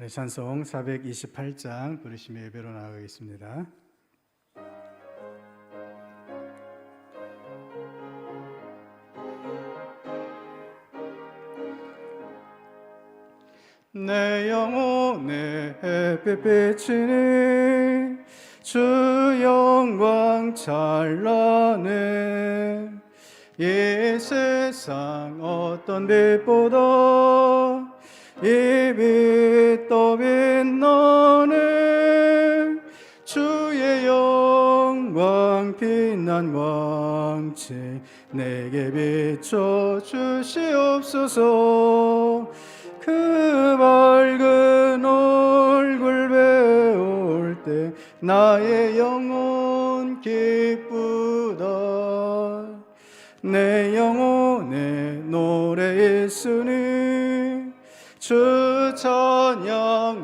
찬송 428장 부르시며 예배로 나아가겠습니다. 내 영혼에 햇빛 비치니 주 영광 찬란해. 이 세상 어떤 빛보다 이 빛 더 빛나네. 주의 영광 빛난 광채 내게 비춰 주시옵소서. 그 밝은 얼굴 배울 때 나의 영혼 기쁘다. 내 영혼에 노래 있으니 주 찬양합니다.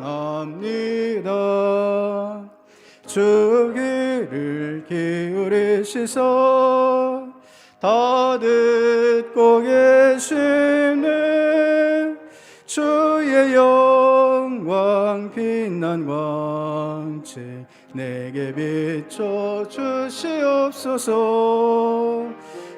주 귀를 기울이시사 다 듣고 계시네. 주의 영광 빛난 광채 내게 비춰 주시옵소서.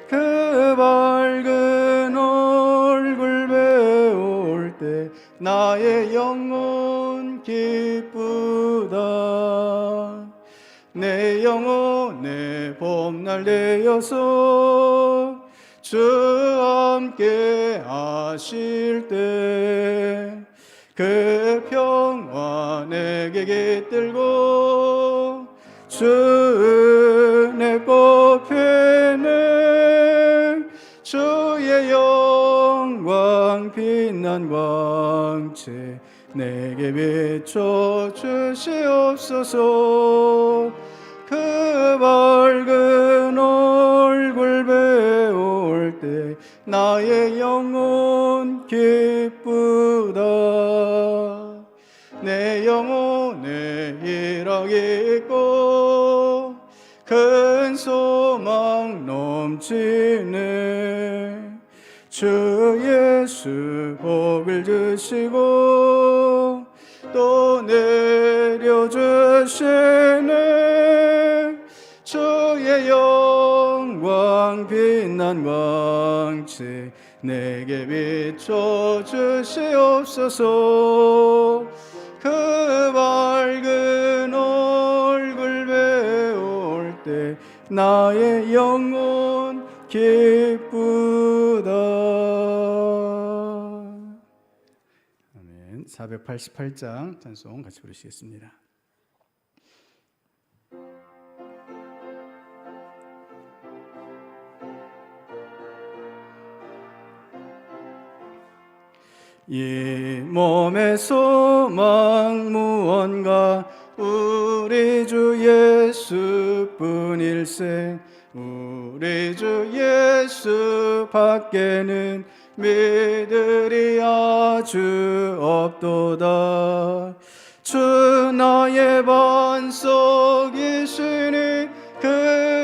그 밝은 얼굴 배울 때 나의 영혼 기쁘다. 내 영혼의 봄날 되어서 주 함께 하실 때 그 평화 내게 깃들고 주 은혜 꽃피네. 주의 영광 빛난 광채 내게 비춰 주시옵소서. 그 밝은 얼굴 배울 때 나의 영혼 기쁘다. 내 영혼에 희락이 있고 큰 소망 넘치네. 주 예수 복을 주시고 또 내려주시네. 주의 영광 빛난 광채 내게 비춰 주시옵소서. 그 밝은 얼굴 배울 때 나의 영혼 기쁘다. 아멘. 488장 찬송 같이 부르시겠습니다. 이 몸의 소망 무언가 우리 주 예수뿐일세. 우리 주 예수 밖에는 믿으리 아주 없도다. 주 나의 반석이시니 그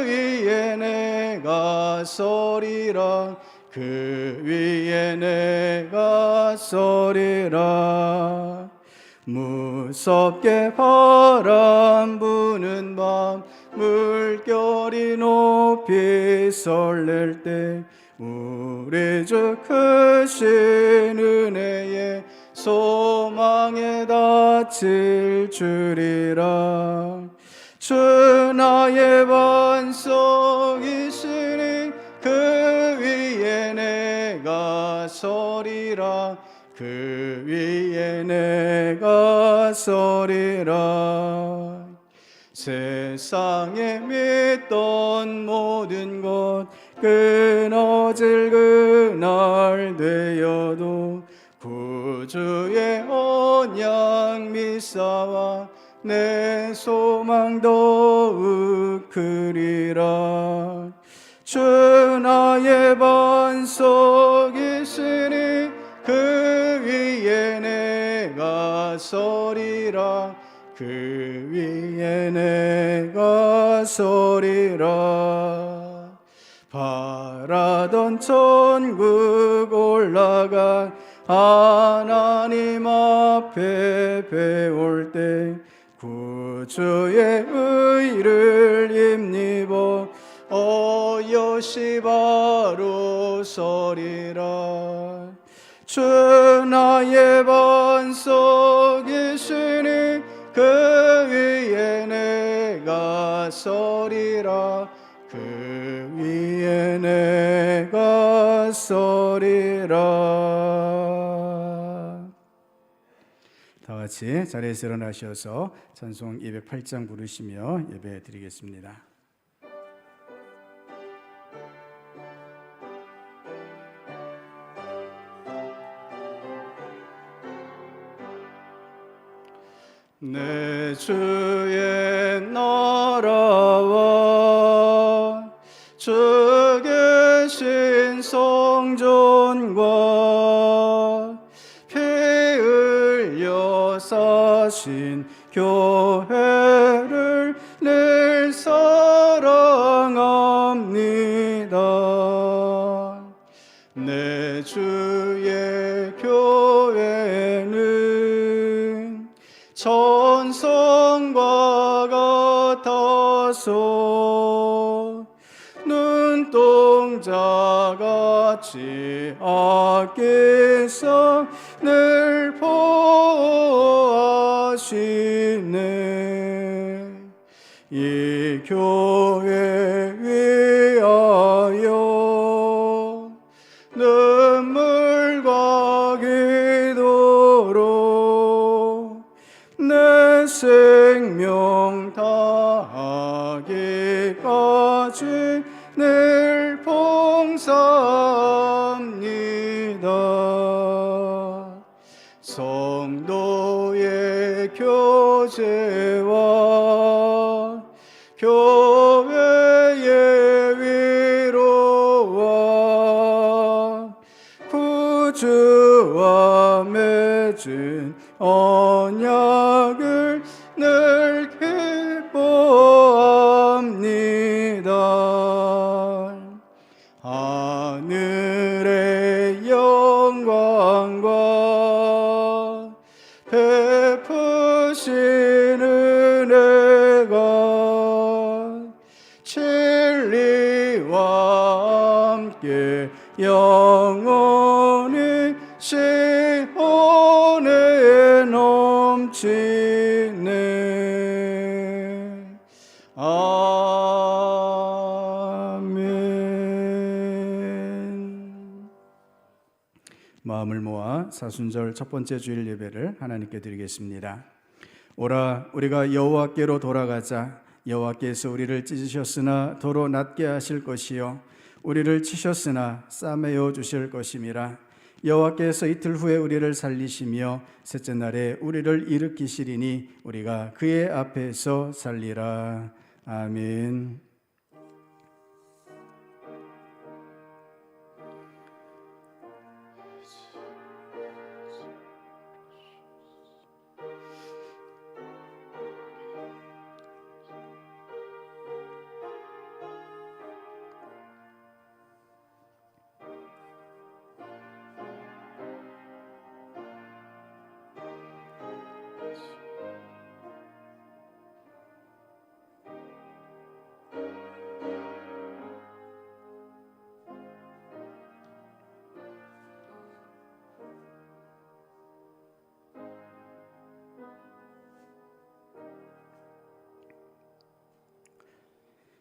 위에 내가 서리라. 그 위에 내가 서리라. 무섭게 바람 부는 밤 물결이 높이 설렐 때 우리 주 크신 은혜에 소망에 닿칠 줄이라. 주 나의 반석이시니 그 위에 내가 서리라. 그 위에 내가 서리라. 세상에 믿던 모든 것 끊어질 그날 되어도 구주의 언약 미사와 내 소망 더욱 크리라. 주 나의 반석이시니 그 위에 내가 서리라. 그 위에 내가 서리라. 바라던 천국 올라가 하나님 앞에 배울 때 구주의 의를 힘입어 어여시 바로 서리라. 주 나의 반석이시니 그 위에 내가 서리라. 그 위에 내가 서리라. 다 같이 자리에서 일어나셔서 찬송 208장 부르시며 예배 드리겠습니다. 내 주의 나라와 주 계신 성전과 피 흘려 사신 교회를 늘 사랑합니다. 내 주의 교회는 천성과 같아서 눈동자같이 아끼사 늘 보호하시네. 이 교회 위하여 눈물과 기도로 내 생명 다하기까지 늘 봉사합니다. 성도의 교제와 교회의 위로와 구주와 맺은 언약을 늘 기뻐합니다. 하늘의 영광과 베푸신 은혜가 진리와 함께 영원히 시온에 넘치네. 아멘. 마음을 모아 사순절 첫 번째 주일 예배를 하나님께 드리겠습니다. 오라 우리가 여호와께로 돌아가자. 여호와께서 우리를 찢으셨으나 도로 낫게 하실 것이요 우리를 치셨으나 싸매어 주실 것임이라. 여호와께서 이틀 후에 우리를 살리시며 셋째 날에 우리를 일으키시리니 우리가 그의 앞에서 살리라. 아멘.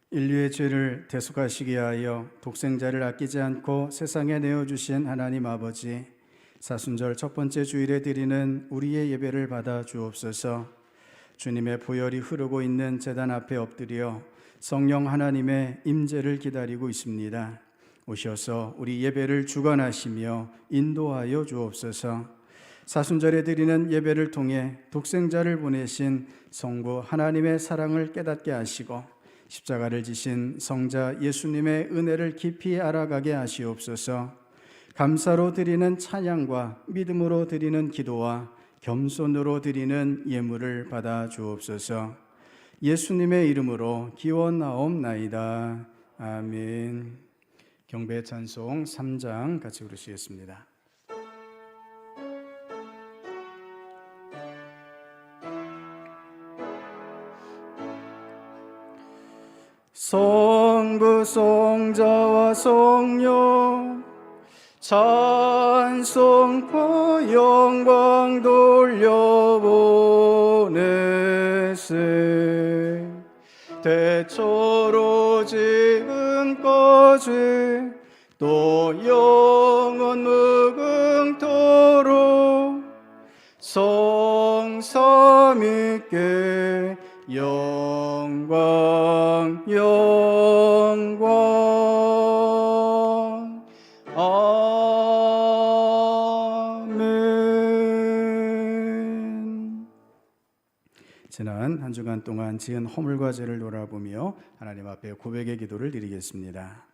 인류의 죄를 대속하시기 위하여 독생자를 아끼지 않고 세상에 내어주신 하나님 아버지, 사순절 첫 번째 주일에 드리는 우리의 예배를 받아 주옵소서. 주님의 보혈이 흐르고 있는 제단 앞에 엎드려 성령 하나님의 임재를 기다리고 있습니다. 오셔서 우리 예배를 주관하시며 인도하여 주옵소서. 사순절에 드리는 예배를 통해 독생자를 보내신 성부 하나님의 사랑을 깨닫게 하시고 십자가를 지신 성자 예수님의 은혜를 깊이 알아가게 하시옵소서. 감사로 드리는 찬양과 믿음으로 드리는 기도와 겸손으로 드리는 예물을 받아 주옵소서. 예수님의 이름으로 기원하옵나이다. 아멘. 경배 찬송 3장 같이 부르시겠습니다. 성부 성자와 성령 찬송과 영광 돌려보내세. 대처로 지금까지 또 영원 무궁토록 성삼위께 영광 영광. 아멘. 지난 한 주간 동안 지은 허물과 죄를 돌아보며 하나님 앞에 고백의 기도를 드리겠습니다.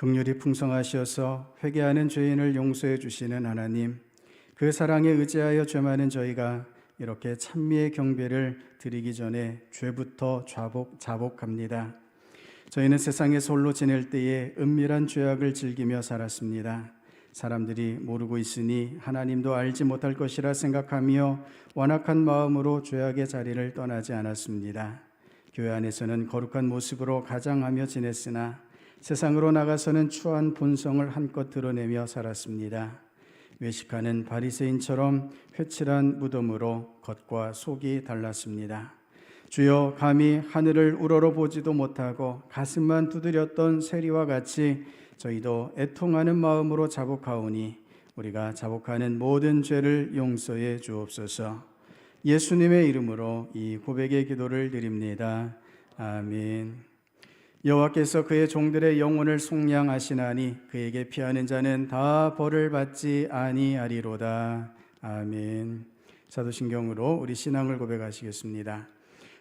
긍휼이 풍성하셔서 회개하는 죄인을 용서해 주시는 하나님, 그 사랑에 의지하여 죄 많은 저희가 이렇게 찬미의 경배를 드리기 전에 죄부터 자복합니다. 저희는 세상에서 홀로 지낼 때에 은밀한 죄악을 즐기며 살았습니다. 사람들이 모르고 있으니 하나님도 알지 못할 것이라 생각하며 완악한 마음으로 죄악의 자리를 떠나지 않았습니다. 교회 안에서는 거룩한 모습으로 가장하며 지냈으나 세상으로 나가서는 추한 본성을 한껏 드러내며 살았습니다. 외식하는 바리새인처럼 회칠한 무덤으로 겉과 속이 달랐습니다. 주여, 감히 하늘을 우러러보지도 못하고 가슴만 두드렸던 세리와 같이 저희도 애통하는 마음으로 자복하오니 우리가 자복하는 모든 죄를 용서해 주옵소서. 예수님의 이름으로 이 고백의 기도를 드립니다. 아멘. 여호와께서 그의 종들의 영혼을 속량하시나니 그에게 피하는 자는 다 벌을 받지 아니하리로다. 아멘. 사도신경으로 우리 신앙을 고백하시겠습니다.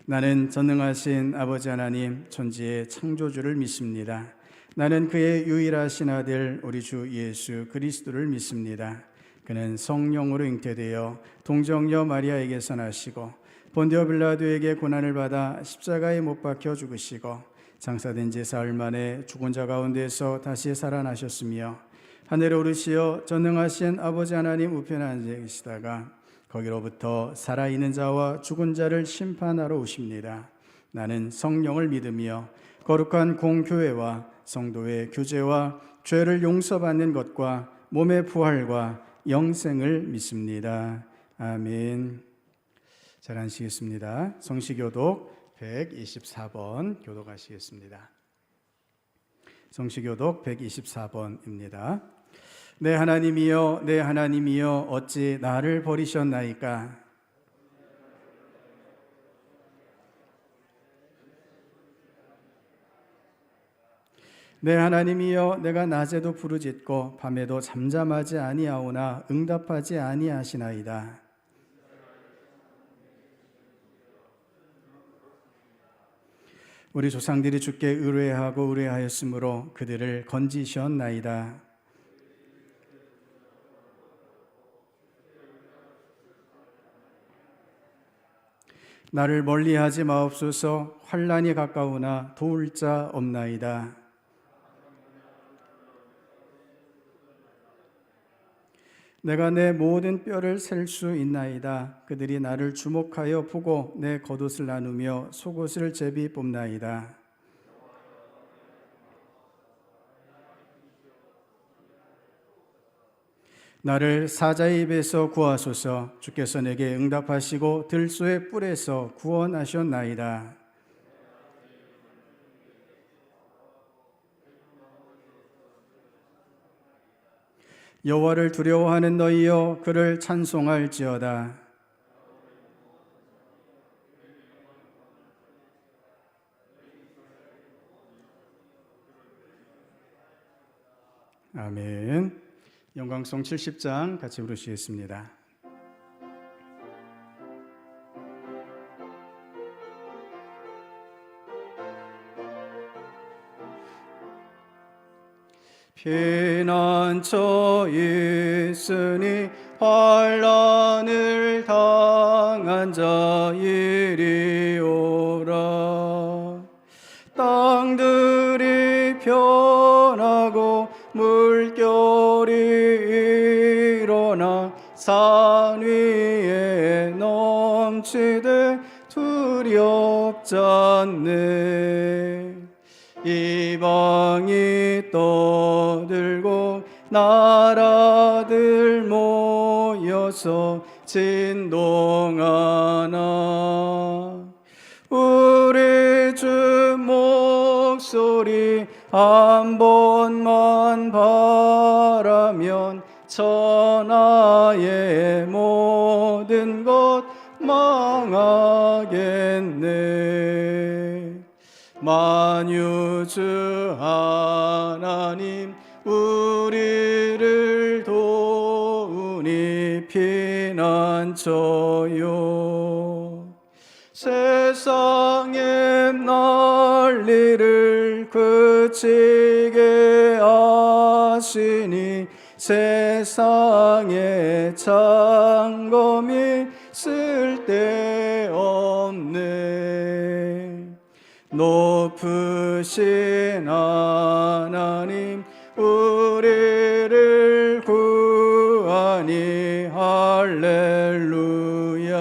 나는 전능하신 아버지 하나님 천지의 창조주를 믿습니다. 나는 그의 유일하신 아들 우리 주 예수 그리스도를 믿습니다. 그는 성령으로 잉태되어 동정녀 마리아에게서 나시고 본디오 빌라도에게 고난을 받아 십자가에 못 박혀 죽으시고 장사된 지 사흘 만에 죽은 자 가운데서 다시 살아나셨으며 하늘에 오르시어 전능하신 아버지 하나님 우편에 앉아 계시다가 거기로부터 살아있는 자와 죽은 자를 심판하러 오십니다. 나는 성령을 믿으며 거룩한 공교회와 성도의 교제와 죄를 용서받는 것과 몸의 부활과 영생을 믿습니다. 아멘. 잘 앉으시겠습니다. 성시교독 124번 교독하시겠습니다. 성시교독 124번입니다. 내 하나님이여, 내 하나님이여, 어찌 나를 버리셨나이까? 내 하나님이여, 내가 낮에도 부르짖고 밤에도 잠잠하지 아니하오나 응답하지 아니하시나이다. 우리 조상들이 주께 의뢰하고 의뢰하였으므로 그들을 건지셨나이다. 나를 멀리하지 마옵소서. 환난이 가까우나 도울 자 없나이다. 내가 내 모든 뼈를 셀 수 있나이다. 그들이 나를 주목하여 보고 내 겉옷을 나누며 속옷을 제비 뽑나이다. 나를 사자의 입에서 구하소서. 주께서 내게 응답하시고 들소의 뿔에서 구원하셨나이다. 여호와를 두려워하는 너희여, 그를 찬송할지어다. 아멘. 영광송 70장 같이 부르시겠습니다. 피난처 있으니 환난을 당한 자 이리오라. 땅들이 변하고 물결이 일어나 산 위에 넘치되 두렵지 않네. 이방이 떠들고 나라들 모여서 진동하나. 우리 주 목소리 한 번만 바라면 천하의 모든 것 망하겠네. 만유주 하나님 우리를 도우니 피난처요. 세상의 난리를 그치게 하시니 세상의 창검이 쓸데없네. 높으신 하나님 우리를 구하니 할렐루야.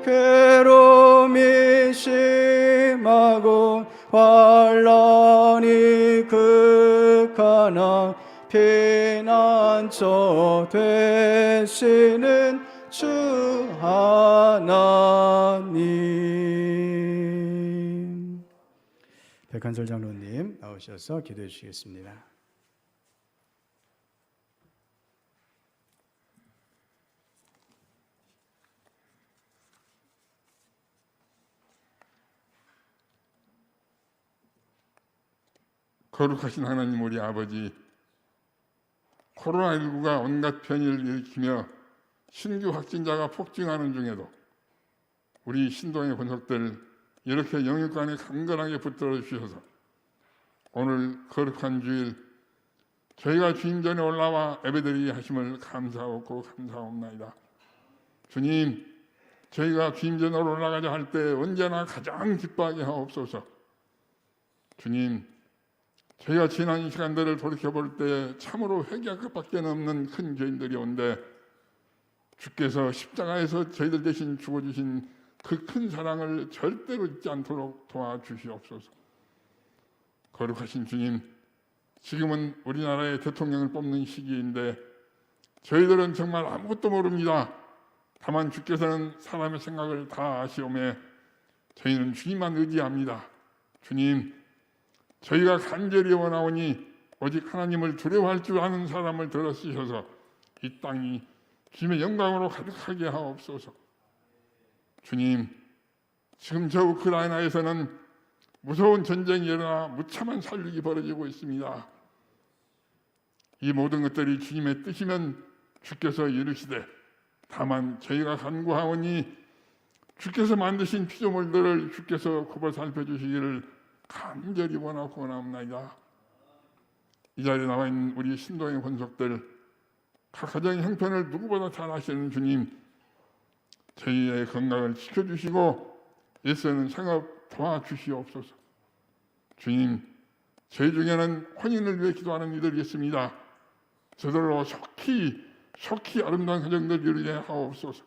괴로움이 심하고 환난이 극하나 피난처 되시는 주 하나님. 백한솔 장로님 나오셔서 기도해 주시겠습니다. 거룩하신 하나님 우리 아버지, 코로나19가 온갖 변이를 일으키며 신규 확진자가 폭증하는 중에도 우리 신동의 권속들 이렇게 영육간에 강건하게 붙들어 주셔서 오늘 거룩한 주일 저희가 주님 전에 올라와 예배드리게 하심을 감사하고 감사옵나이다. 주님, 저희가 주님 전에 올라가자 할 때 언제나 가장 기뻐하게 하옵소서. 주님, 저희가 지난 시간들을 돌이켜볼 때 참으로 회개할 것밖에 없는 큰 죄인들이 온데 주께서 십자가에서 저희들 대신 죽어주신 그 큰 사랑을 절대로 잊지 않도록 도와주시옵소서. 거룩하신 주님, 지금은 우리나라의 대통령을 뽑는 시기인데 저희들은 정말 아무것도 모릅니다. 다만 주께서는 사람의 생각을 다 아시오매 저희는 주님만 의지합니다. 주님, 저희가 간절히 원하오니 오직 하나님을 두려워할 줄 아는 사람을 들어 쓰셔서 이 땅이 주님의 영광으로 가득하게 하옵소서. 주님, 지금 저 우크라이나에서는 무서운 전쟁이 일어나 무참한 살육이 벌어지고 있습니다. 이 모든 것들이 주님의 뜻이면 주께서 이루시되, 다만 저희가 간구하오니 주께서 만드신 피조물들을 주께서 굽어 살펴주시기를 간절히 원하고 원하옵나이다. 이 자리에 나와 있는 우리 신도의 권속들, 각 가정의 형편을 누구보다 잘 아시는 주님, 저희의 건강을 지켜주시고 애쓰는 생업 도와주시옵소서. 주님, 저희 중에는 혼인을 위해 기도하는 이들이 있습니다. 저들로 속히 아름다운 가정들 이루게 하옵소서.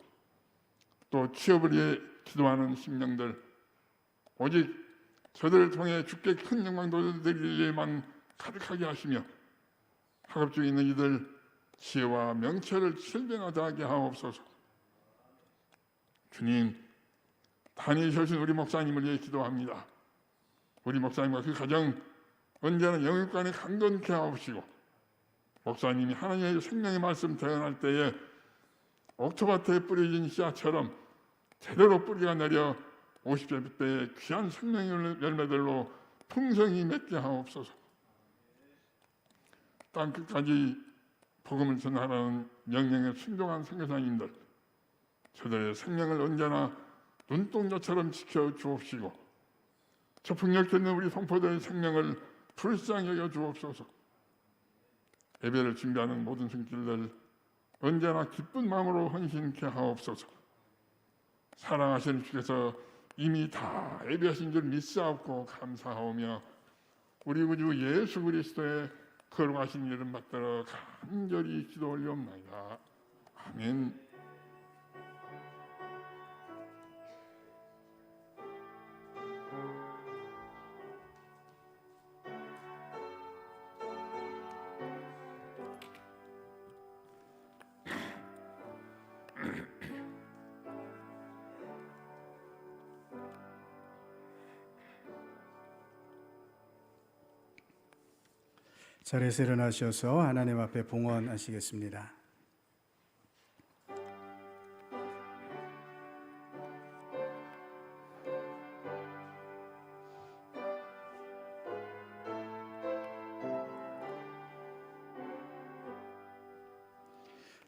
또 취업을 위해 기도하는 심령들, 오직 저들을 통해 주께 큰 영광 돌릴 일만 가득하게 하시며, 학업 중에 있는 이들 지혜와 명철을 실변하게 하옵소서. 주님, 다니셔신 우리 목사님을 위해 기도합니다. 우리 목사님과 그 가정 언제나 영육간에 강건케 하옵시고, 목사님이 하나님의 생명의 말씀 대언할 때에 옥토밭에 뿌려진 씨앗처럼 제대로 뿌리가 내려 50세 때의 귀한 생명의 열매들로 풍성히 맺게 하옵소서. 땅 끝까지 복음을 전하라는 명령에 순종한 선교사님들, 저들의 생명을 언제나 눈동자처럼 지켜 주옵시고, 저 풍력되는 우리 성포들의 생명을 불쌍히 여겨 주옵소서. 예배를 준비하는 모든 손길들 언제나 기쁜 마음으로 헌신케 하옵소서. 사랑하시는 주께서 이미 다 예배하신 줄 믿사옵고 감사하오며, 우리 구주 예수 그리스도의 거룩하신 이름 받들어 간절히 기도 올리옵나이다. 아멘. 자리에서 일어나셔서 하나님 앞에 봉헌하시겠습니다.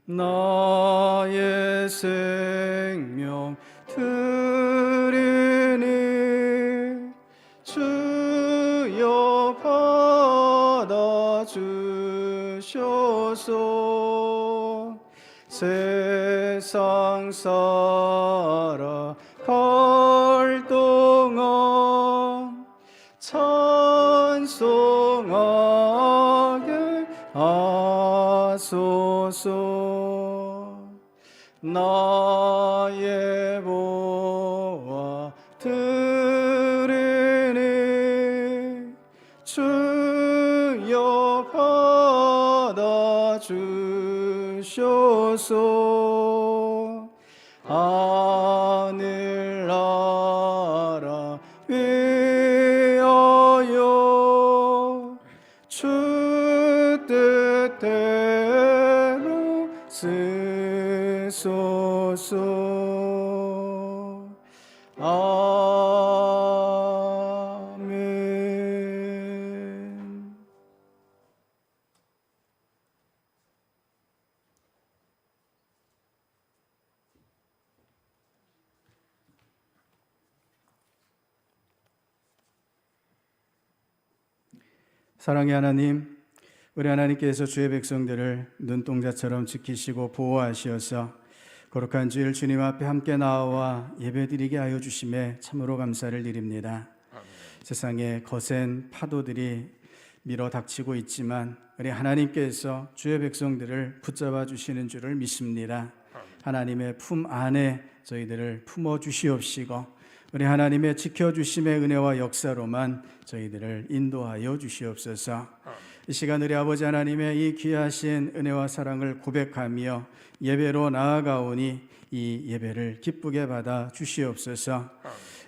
나의 생명 드리니 주여 받아주셔서 세상 살아갈 동안 찬송하게 하소서. 나의 보아 드리니 주여 받아주셔서 하늘나라 위하여 주 뜻대로 쓰소서. 아멘. 사랑의 하나님, 우리 하나님께서 주의 백성들을 눈동자처럼 지키시고 보호하시어서 거룩한 주일 주님 앞에 함께 나와 예배드리게 하여 주심에 참으로 감사를 드립니다. 세상에 거센 파도들이 밀어닥치고 있지만 우리 하나님께서 주의 백성들을 붙잡아 주시는 줄을 믿습니다. 하나님의 품 안에 저희들을 품어 주시옵시고 우리 하나님의 지켜주심의 은혜와 역사로만 저희들을 인도하여 주시옵소서. 이 시간 우리 아버지 하나님의 이 귀하신 은혜와 사랑을 고백하며 예배로 나아가오니 이 예배를 기쁘게 받아 주시옵소서.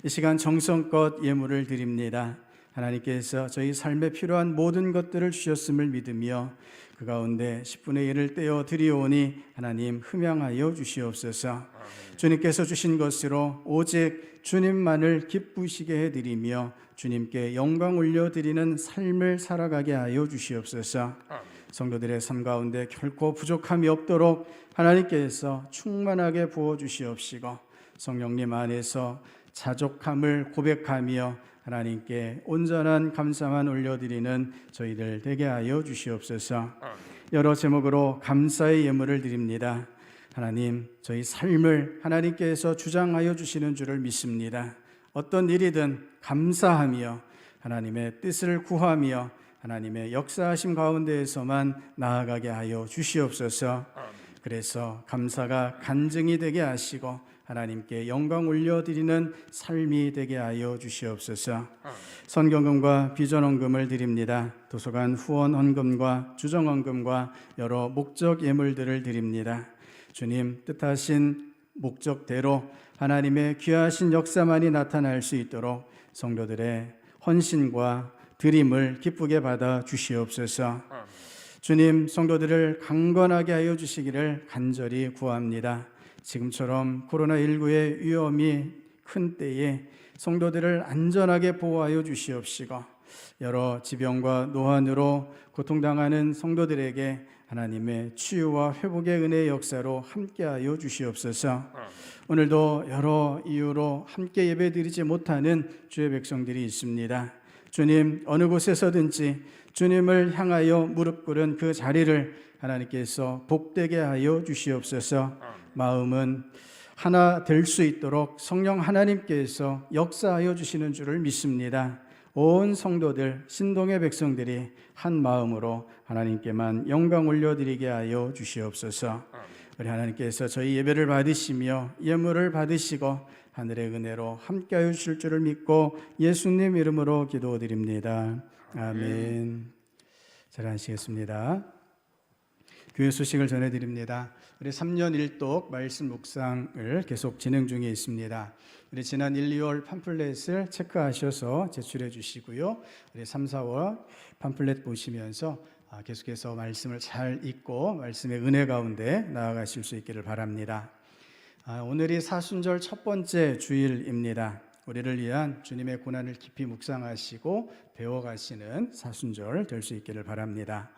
이 시간 정성껏 예물을 드립니다. 하나님께서 저희 삶에 필요한 모든 것들을 주셨음을 믿으며 그 가운데 10분의 1을 떼어 드리오니 하나님 흠양하여 주시옵소서. 주님께서 주신 것으로 오직 주님만을 기쁘시게 해드리며 주님께 영광 올려드리는 삶을 살아가게 하여 주시옵소서. 성도들의 삶 가운데 결코 부족함이 없도록 하나님께서 충만하게 부어주시옵시고 성령님 안에서 자족함을 고백하며 하나님께 온전한 감사만 올려드리는 저희들 되게 하여 주시옵소서. 여러 제목으로 감사의 예물을 드립니다. 하나님, 저희 삶을 하나님께서 주장하여 주시는 줄을 믿습니다. 어떤 일이든 감사하며 하나님의 뜻을 구하며 하나님의 역사하심 가운데에서만 나아가게 하여 주시옵소서. 그래서 감사가 간증이 되게 하시고 하나님께 영광 올려드리는 삶이 되게 하여 주시옵소서. 선경금과 비전헌금을 드립니다. 도서관 후원 헌금과 주정 헌금과 여러 목적 예물들을 드립니다. 주님 뜻하신 목적대로 하나님의 귀하신 역사만이 나타날 수 있도록 성도들의 헌신과 드림을 기쁘게 받아 주시옵소서. 주님, 성도들을 강건하게 하여 주시기를 간절히 구합니다. 지금처럼 코로나19의 위험이 큰 때에 성도들을 안전하게 보호하여 주시옵시고 여러 지병과 노환으로 고통당하는 성도들에게 하나님의 치유와 회복의 은혜의 역사로 함께하여 주시옵소서. 오늘도 여러 이유로 함께 예배드리지 못하는 주의 백성들이 있습니다. 주님, 어느 곳에서든지 주님을 향하여 무릎 꿇은 그 자리를 하나님께서 복되게 하여 주시옵소서. 마음은 하나 될 수 있도록 성령 하나님께서 역사하여 주시는 줄을 믿습니다. 온 성도들, 신동의 백성들이 한 마음으로 하나님께만 영광 올려드리게 하여 주시옵소서. 우리 하나님께서 저희 예배를 받으시며 예물을 받으시고 하늘의 은혜로 함께하여 주실 줄을 믿고 예수님 이름으로 기도드립니다. 아멘. 잘 하시겠습니다. 교회 소식을 전해드립니다. 우리 3년 1독 말씀 묵상을 계속 진행 중에 있습니다. 우리 지난 1, 2월 팜플렛을 체크하셔서 제출해 주시고요. 우리 3, 4월 팜플렛 보시면서 계속해서 말씀을 잘 읽고 말씀의 은혜 가운데 나아가실 수 있기를 바랍니다. 오늘이 사순절 첫 번째 주일입니다. 우리를 위한 주님의 고난을 깊이 묵상하시고 배워가시는 사순절 될 수 있기를 바랍니다.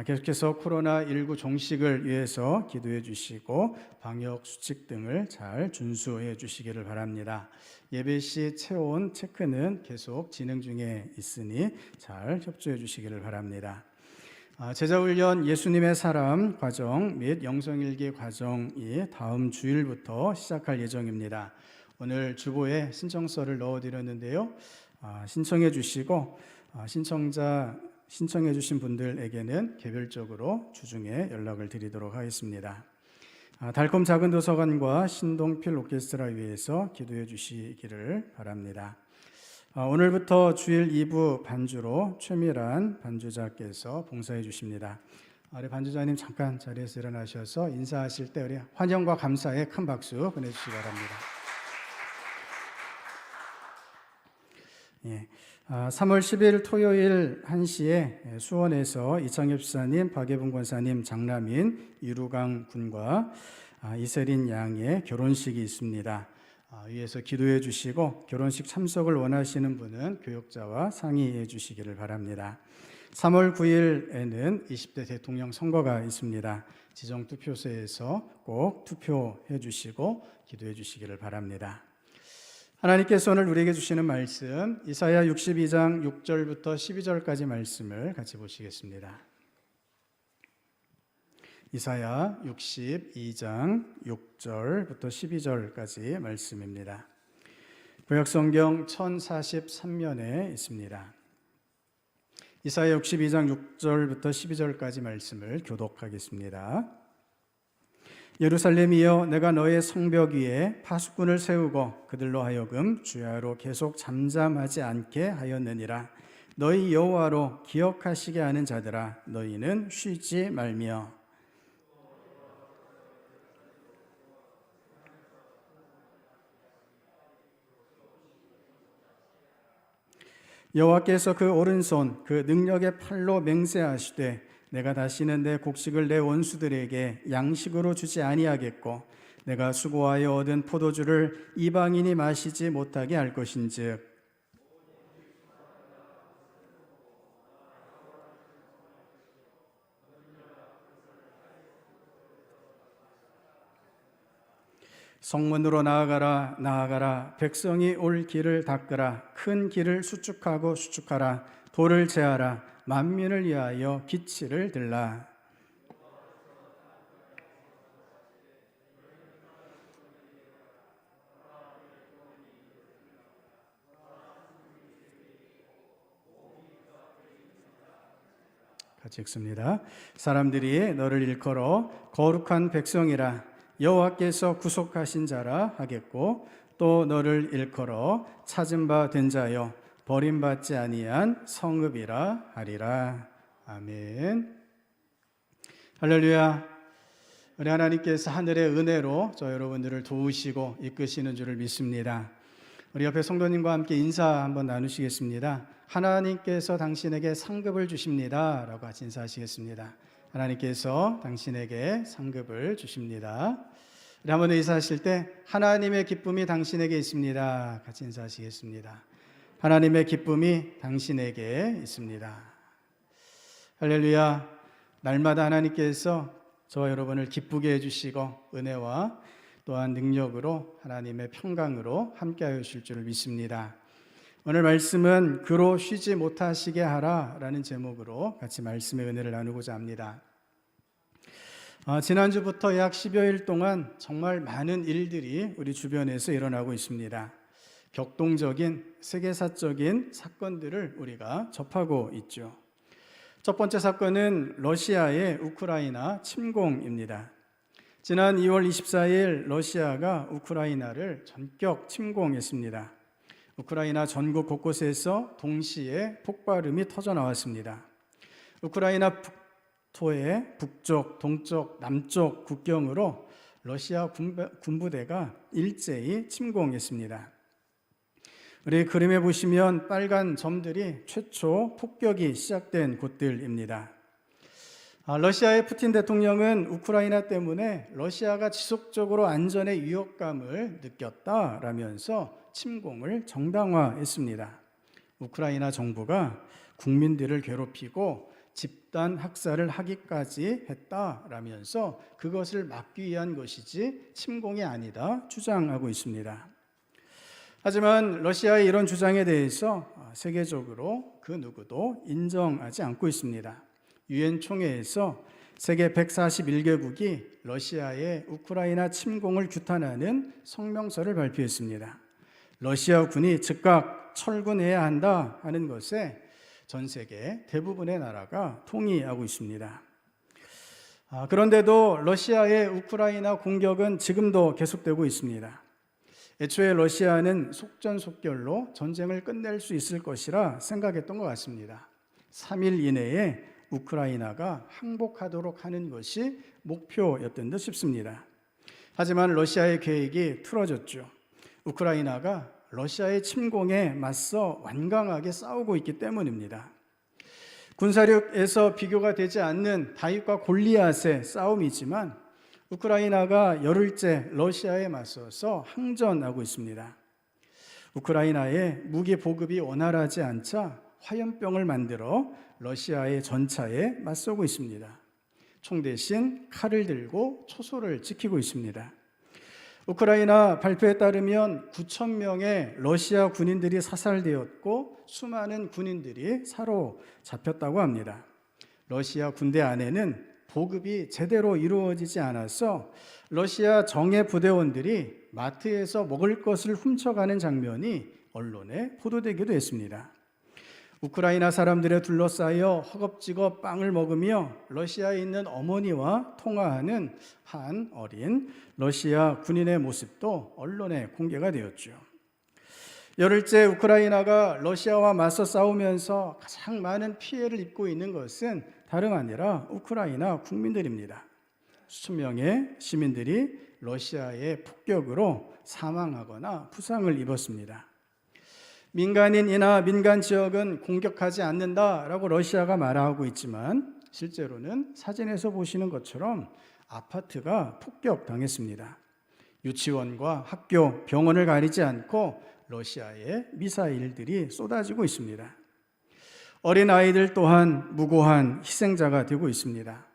계속해서 코로나19 종식을 위해서 기도해 주시고 방역 수칙 등을 잘 준수해 주시기를 바랍니다. 예배 시 체온 체크는 계속 진행 중에 있으니 잘 협조해 주시기를 바랍니다. 제자훈련 예수님의 사람 과정 및 영성일기 과정이 다음 주일부터 시작할 예정입니다. 오늘 주보에 신청서를 넣어드렸는데요. 신청해 주시고 신청해 주신 분들에게는 개별적으로 주중에 연락을 드리도록 하겠습니다. 달콤 작은 도서관과 신동필 오케스트라 위해서 기도해 주시기를 바랍니다. 오늘부터 주일 2부 반주로 최미란 반주자께서 봉사해 주십니다. 우리 반주자님 잠깐 자리에서 일어나셔서 인사하실 때 우리 환영과 감사의 큰 박수 보내주시기 바랍니다. 예. 3월 10일 토요일 1시에 수원에서 이창엽 지사님, 박예분 권사님, 장남인 이루강 군과 이세린 양의 결혼식이 있습니다. 위에서 기도해 주시고 결혼식 참석을 원하시는 분은 교역자와 상의해 주시기를 바랍니다. 3월 9일에는 20대 대통령 선거가 있습니다. 지정 투표소에서 꼭 투표해 주시고 기도해 주시기를 바랍니다. 하나님께서 오늘 우리에게 주시는 말씀 이사야 62장 6절부터 12절까지 말씀을 같이 보시겠습니다. 이사야 62장 6절부터 12절까지 말씀입니다. 구약성경 1043면에 있습니다. 이사야 62장 6절부터 12절까지 말씀을 교독하겠습니다. 예루살렘이여, 내가 너의 성벽 위에 파수꾼을 세우고 그들로 하여금 주야로 계속 잠잠하지 않게 하였느니라. 너희 여호와로 기억하시게 하는 자들아, 너희는 쉬지 말며 여호와께서 그 오른손 그 능력의 팔로 맹세하시되 내가 다시는 내 곡식을 내 원수들에게 양식으로 주지 아니하겠고 내가 수고하여 얻은 포도주를 이방인이 마시지 못하게 할 것인즉 성문으로 나아가라 나아가라 백성이 올 길을 닦으라 큰 길을 수축하고 수축하라 돌을 제하라 만민을 위하여 기치를 들라. 같이 읽습니다. 사람들이 너를 일컬어 거룩한 백성이라 여호와께서 구속하신 자라 하겠고 또 너를 일컬어 찾은 바 된 자여 버림받지 아니한 성읍이라 하리라. 아멘. 할렐루야. 우리 하나님께서 하늘의 은혜로 저 여러분들을 도우시고 이끄시는 줄을 믿습니다. 우리 옆에 성도님과 함께 인사 한번 나누시겠습니다. 하나님께서 당신에게 상급을 주십니다 라고 같이 인사하시겠습니다. 하나님께서 당신에게 상급을 주십니다. 우리 한번 인사하실 때 하나님의 기쁨이 당신에게 있습니다 같이 인사하시겠습니다. 하나님의 기쁨이 당신에게 있습니다. 할렐루야. 날마다 하나님께서 저와 여러분을 기쁘게 해주시고 은혜와 또한 능력으로 하나님의 평강으로 함께하여 주실 줄을 믿습니다. 오늘 말씀은 그로 쉬지 못하시게 하라 라는 제목으로 같이 말씀의 은혜를 나누고자 합니다. 지난주부터 약 10여일 동안 정말 많은 일들이 우리 주변에서 일어나고 있습니다. 격동적인 세계사적인 사건들을 우리가 접하고 있죠. 첫 번째 사건은 러시아의 우크라이나 침공입니다. 지난 2월 24일 러시아가 우크라이나를 전격 침공했습니다. 우크라이나 전국 곳곳에서 동시에 폭발음이 터져 나왔습니다. 우크라이나 북토의 북쪽, 동쪽, 남쪽 국경으로 러시아 군부대가 일제히 침공했습니다. 우리 그림에 보시면 빨간 점들이 최초 폭격이 시작된 곳들입니다. 러시아의 푸틴 대통령은 우크라이나 때문에 러시아가 지속적으로 안전의 위협감을 느꼈다라면서 침공을 정당화했습니다. 우크라이나 정부가 국민들을 괴롭히고 집단 학살을 하기까지 했다라면서 그것을 막기 위한 것이지 침공이 아니다 주장하고 있습니다. 하지만 러시아의 이런 주장에 대해서 세계적으로 그 누구도 인정하지 않고 있습니다. 유엔 총회에서 세계 141개국이 러시아의 우크라이나 침공을 규탄하는 성명서를 발표했습니다. 러시아 군이 즉각 철군해야 한다 하는 것에 전 세계 대부분의 나라가 동의하고 있습니다. 그런데도 러시아의 우크라이나 공격은 지금도 계속되고 있습니다. 애초에 러시아는 속전속결로 전쟁을 끝낼 수 있을 것이라 생각했던 것 같습니다. 3일 이내에 우크라이나가 항복하도록 하는 것이 목표였던 듯 싶습니다. 하지만 러시아의 계획이 틀어졌죠. 우크라이나가 러시아의 침공에 맞서 완강하게 싸우고 있기 때문입니다. 군사력에서 비교가 되지 않는 다윗과 골리앗의 싸움이지만 우크라이나가 열흘째 러시아에 맞서서 항전하고 있습니다. 우크라이나의 무기 보급이 원활하지 않자 화염병을 만들어 러시아의 전차에 맞서고 있습니다. 총 대신 칼을 들고 초소를 지키고 있습니다. 우크라이나 발표에 따르면 9,000명의 러시아 군인들이 사살되었고 수많은 군인들이 사로잡혔다고 합니다. 러시아 군대 안에는 보급이 제대로 이루어지지 않아서 러시아 정예 부대원들이 마트에서 먹을 것을 훔쳐가는 장면이 언론에 보도되기도 했습니다. 우크라이나 사람들에 둘러싸여 허겁지겁 빵을 먹으며 러시아에 있는 어머니와 통화하는 한 어린 러시아 군인의 모습도 언론에 공개가 되었죠. 열흘째 우크라이나가 러시아와 맞서 싸우면서 가장 많은 피해를 입고 있는 것은 다름 아니라 우크라이나 국민들입니다. 수천 명의 시민들이 러시아의 폭격으로 사망하거나 부상을 입었습니다. 민간인이나 민간 지역은 공격하지 않는다라고 러시아가 말하고 있지만 실제로는 사진에서 보시는 것처럼 아파트가 폭격당했습니다. 유치원과 학교, 병원을 가리지 않고 러시아의 미사일들이 쏟아지고 있습니다. 어린아이들 또한 무고한 희생자가 되고 있습니다.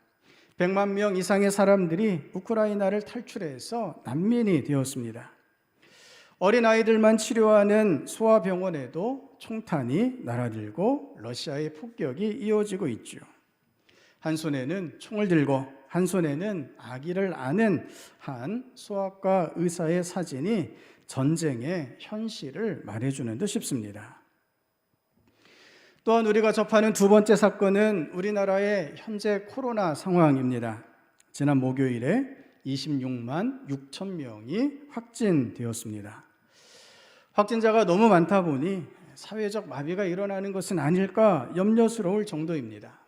100만 명 이상의 사람들이 우크라이나를 탈출해서 난민이 되었습니다. 어린아이들만 치료하는 소아병원에도 총탄이 날아들고 러시아의 폭격이 이어지고 있죠. 한 손에는 총을 들고 한 손에는 아기를 안은 한 소아과 의사의 사진이 전쟁의 현실을 말해주는 듯 싶습니다. 또한 우리가 접하는 두 번째 사건은 우리나라의 현재 코로나 상황입니다. 지난 목요일에 26만 6천 명이 확진되었습니다. 확진자가 너무 많다 보니 사회적 마비가 일어나는 것은 아닐까 염려스러울 정도입니다.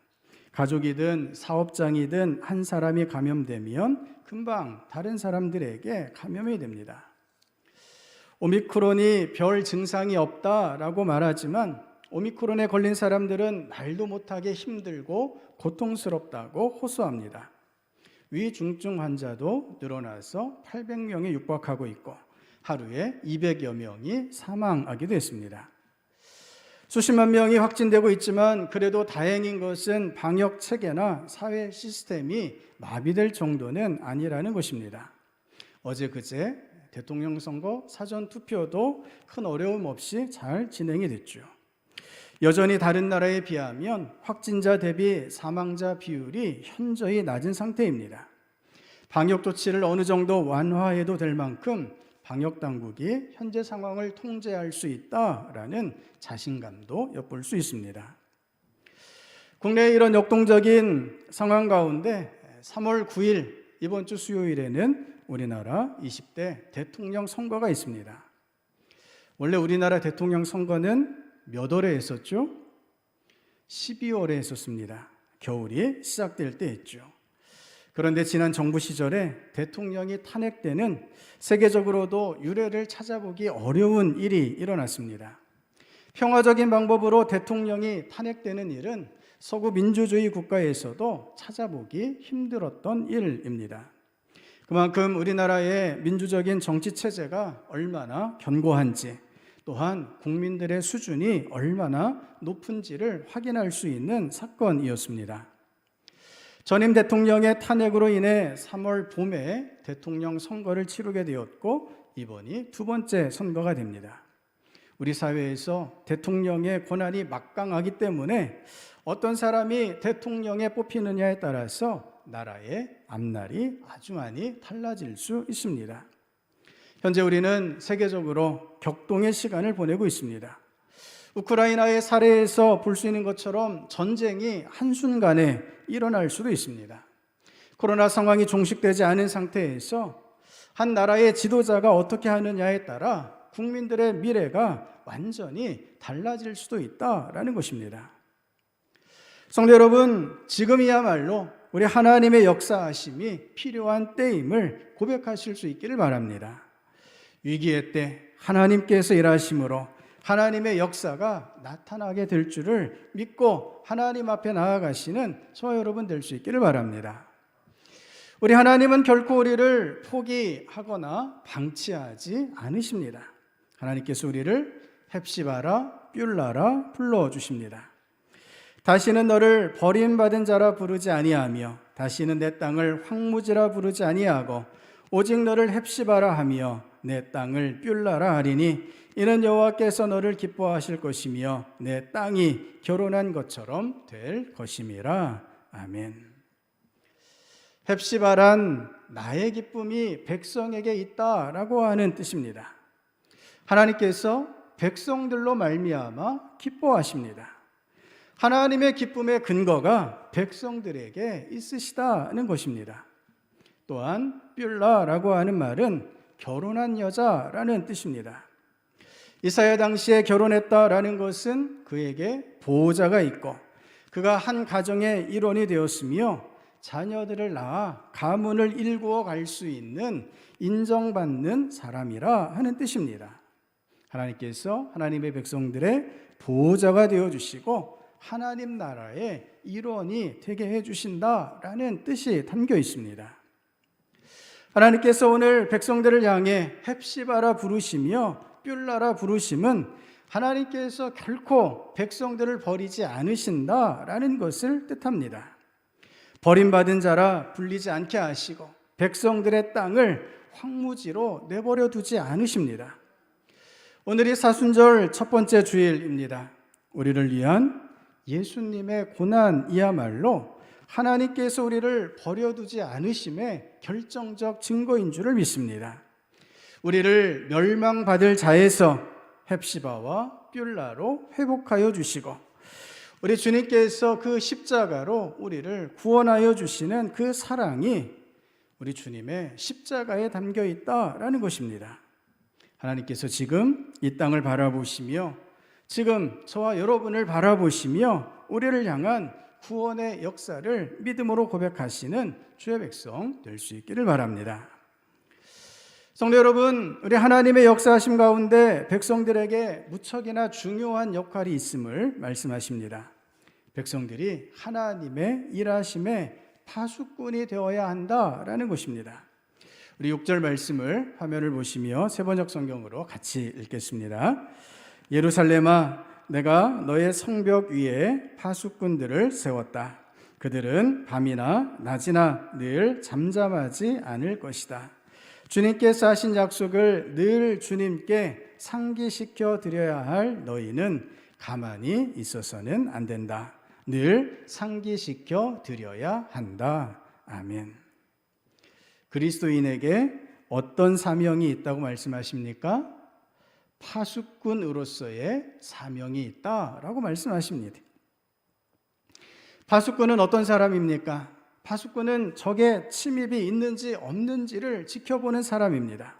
가족이든 사업장이든 한 사람이 감염되면 금방 다른 사람들에게 감염이 됩니다. 오미크론이 별 증상이 없다라고 말하지만 오미크론에 걸린 사람들은 말도 못하게 힘들고 고통스럽다고 호소합니다. 위중증 환자도 늘어나서 800명에 육박하고 있고 하루에 200여 명이 사망하기도 했습니다. 수십만 명이 확진되고 있지만 그래도 다행인 것은 방역 체계나 사회 시스템이 마비될 정도는 아니라는 것입니다. 어제 그제 대통령 선거 사전 투표도 큰 어려움 없이 잘 진행이 됐죠. 여전히 다른 나라에 비하면 확진자 대비 사망자 비율이 현저히 낮은 상태입니다. 방역 조치를 어느 정도 완화해도 될 만큼 방역 당국이 현재 상황을 통제할 수 있다라는 자신감도 엿볼 수 있습니다. 국내의 이런 역동적인 상황 가운데 3월 9일 이번 주 수요일에는 우리나라 20대 대통령 선거가 있습니다. 원래 우리나라 대통령 선거는 몇 월에 했었죠? 12월에 했었습니다. 겨울이 시작될 때 했죠. 그런데 지난 정부 시절에 대통령이 탄핵되는 세계적으로도 유례를 찾아보기 어려운 일이 일어났습니다. 평화적인 방법으로 대통령이 탄핵되는 일은 서구 민주주의 국가에서도 찾아보기 힘들었던 일입니다. 그만큼 우리나라의 민주적인 정치 체제가 얼마나 견고한지 또한 국민들의 수준이 얼마나 높은지를 확인할 수 있는 사건이었습니다. 전임 대통령의 탄핵으로 인해 3월 봄에 대통령 선거를 치르게 되었고 이번이 두 번째 선거가 됩니다. 우리 사회에서 대통령의 권한이 막강하기 때문에 어떤 사람이 대통령에 뽑히느냐에 따라서 나라의 앞날이 아주 많이 달라질 수 있습니다. 현재 우리는 세계적으로 격동의 시간을 보내고 있습니다. 우크라이나의 사례에서 볼 수 있는 것처럼 전쟁이 한순간에 일어날 수도 있습니다. 코로나 상황이 종식되지 않은 상태에서 한 나라의 지도자가 어떻게 하느냐에 따라 국민들의 미래가 완전히 달라질 수도 있다라는 것입니다. 성도 여러분, 지금이야말로 우리 하나님의 역사하심이 필요한 때임을 고백하실 수 있기를 바랍니다. 위기의 때 하나님께서 일하심으로 하나님의 역사가 나타나게 될 줄을 믿고 하나님 앞에 나아가시는 저와 여러분 될 수 있기를 바랍니다. 우리 하나님은 결코 우리를 포기하거나 방치하지 않으십니다. 하나님께서 우리를 헵시바라 뷸라라 불러주십니다. 다시는 너를 버림받은 자라 부르지 아니하며 다시는 내 땅을 황무지라 부르지 아니하고 오직 너를 헵시바라 하며 내 땅을 뷸라라 하리니 이는 여호와께서 너를 기뻐하실 것이며 내 땅이 결혼한 것처럼 될 것임이라. 아멘. 헵시바란 나의 기쁨이 백성에게 있다라고 하는 뜻입니다. 하나님께서 백성들로 말미암아 기뻐하십니다. 하나님의 기쁨의 근거가 백성들에게 있으시다는 것입니다. 또한 뷸라라고 하는 말은 결혼한 여자라는 뜻입니다. 이사야 당시에 결혼했다라는 것은 그에게 보호자가 있고 그가 한 가정의 일원이 되었으며 자녀들을 낳아 가문을 일구어 갈 수 있는 인정받는 사람이라 하는 뜻입니다. 하나님께서 하나님의 백성들의 보호자가 되어주시고 하나님 나라의 일원이 되게 해주신다라는 뜻이 담겨 있습니다. 하나님께서 오늘 백성들을 향해 헵시바라 부르시며 뷸라라 부르심은 하나님께서 결코 백성들을 버리지 않으신다라는 것을 뜻합니다. 버림받은 자라 불리지 않게 하시고 백성들의 땅을 황무지로 내버려 두지 않으십니다. 오늘이 사순절 첫 번째 주일입니다. 우리를 위한 예수님의 고난이야말로 하나님께서 우리를 버려두지 않으심의 결정적 증거인 줄을 믿습니다. 우리를 멸망받을 자에서 헵시바와 뷸라로 회복하여 주시고 우리 주님께서 그 십자가로 우리를 구원하여 주시는 그 사랑이 우리 주님의 십자가에 담겨 있다라는 것입니다. 하나님께서 지금 이 땅을 바라보시며 지금 저와 여러분을 바라보시며 우리를 향한 구원의 역사를 믿음으로 고백하시는 주의 백성 될 수 있기를 바랍니다. 성도 여러분, 우리 하나님의 역사하심 가운데 백성들에게 무척이나 중요한 역할이 있음을 말씀하십니다. 백성들이 하나님의 일하심에 파수꾼이 되어야 한다라는 것입니다. 우리 6절 말씀을 화면을 보시며 세번역 성경으로 같이 읽겠습니다. 예루살렘아, 내가 너의 성벽 위에 파수꾼들을 세웠다. 그들은 밤이나 낮이나 늘 잠잠하지 않을 것이다. 주님께서 하신 약속을 늘 주님께 상기시켜 드려야 할 너희는 가만히 있어서는 안 된다. 늘 상기시켜 드려야 한다. 아멘. 그리스도인에게 어떤 사명이 있다고 말씀하십니까? 파수꾼으로서의 사명이 있다라고 말씀하십니다. 파수꾼은 어떤 사람입니까? 파수꾼은 적의 침입이 있는지 없는지를 지켜보는 사람입니다.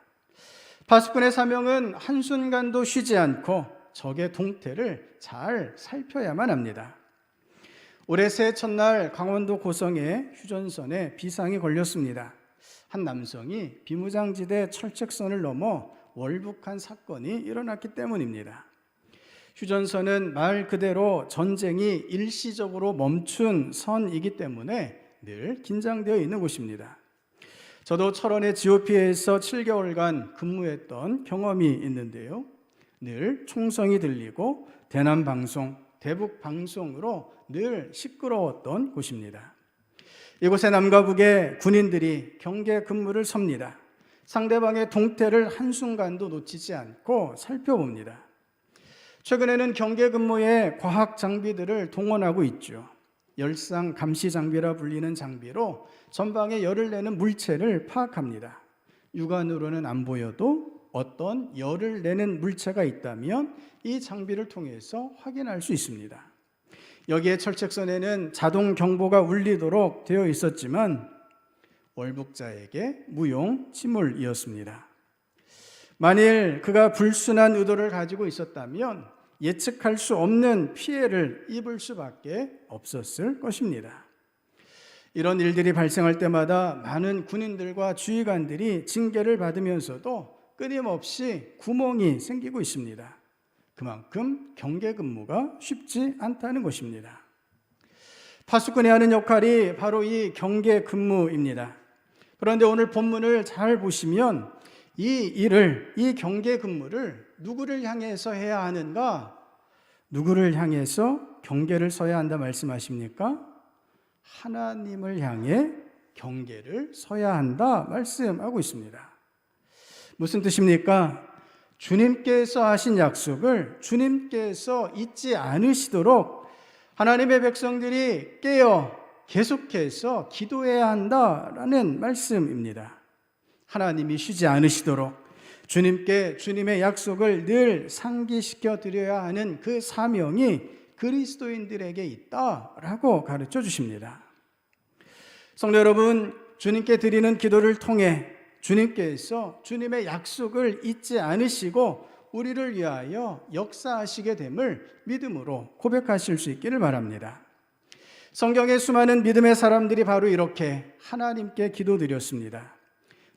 파수꾼의 사명은 한순간도 쉬지 않고 적의 동태를 잘 살펴야만 합니다. 올해 새해 첫날 강원도 고성의 휴전선에 비상이 걸렸습니다. 한 남성이 비무장지대 철책선을 넘어 월북한 사건이 일어났기 때문입니다. 휴전선은 말 그대로 전쟁이 일시적으로 멈춘 선이기 때문에 늘 긴장되어 있는 곳입니다. 저도 철원의 GOP에서 7개월간 근무했던 경험이 있는데요. 늘 총성이 들리고 대남방송, 대북방송으로 늘 시끄러웠던 곳입니다. 이곳에 남과 북의 군인들이 경계 근무를 섭니다. 상대방의 동태를 한순간도 놓치지 않고 살펴봅니다. 최근에는 경계 근무에 과학 장비들을 동원하고 있죠. 열상 감시 장비라 불리는 장비로 전방에 열을 내는 물체를 파악합니다. 육안으로는 안 보여도 어떤 열을 내는 물체가 있다면 이 장비를 통해서 확인할 수 있습니다. 여기에 철책선에는 자동 경보가 울리도록 되어 있었지만 월북자에게 무용지물이었습니다. 만일 그가 불순한 의도를 가지고 있었다면 예측할 수 없는 피해를 입을 수밖에 없었을 것입니다. 이런 일들이 발생할 때마다 많은 군인들과 주의관들이 징계를 받으면서도 끊임없이 구멍이 생기고 있습니다. 그만큼 경계 근무가 쉽지 않다는 것입니다. 파수꾼이 하는 역할이 바로 이 경계 근무입니다. 그런데 오늘 본문을 잘 보시면 이 경계 근무를 누구를 향해서 해야 하는가? 누구를 향해서 경계를 서야 한다 말씀하십니까? 하나님을 향해 경계를 서야 한다 말씀하고 있습니다. 무슨 뜻입니까? 주님께서 하신 약속을 주님께서 잊지 않으시도록 하나님의 백성들이 깨어 계속해서 기도해야 한다라는 말씀입니다. 하나님이 쉬지 않으시도록 주님께 주님의 약속을 늘 상기시켜 드려야 하는 그 사명이 그리스도인들에게 있다라고 가르쳐 주십니다. 성도 여러분, 주님께 드리는 기도를 통해 주님께서 주님의 약속을 잊지 않으시고 우리를 위하여 역사하시게 됨을 믿음으로 고백하실 수 있기를 바랍니다. 성경의 수많은 믿음의 사람들이 바로 이렇게 하나님께 기도드렸습니다.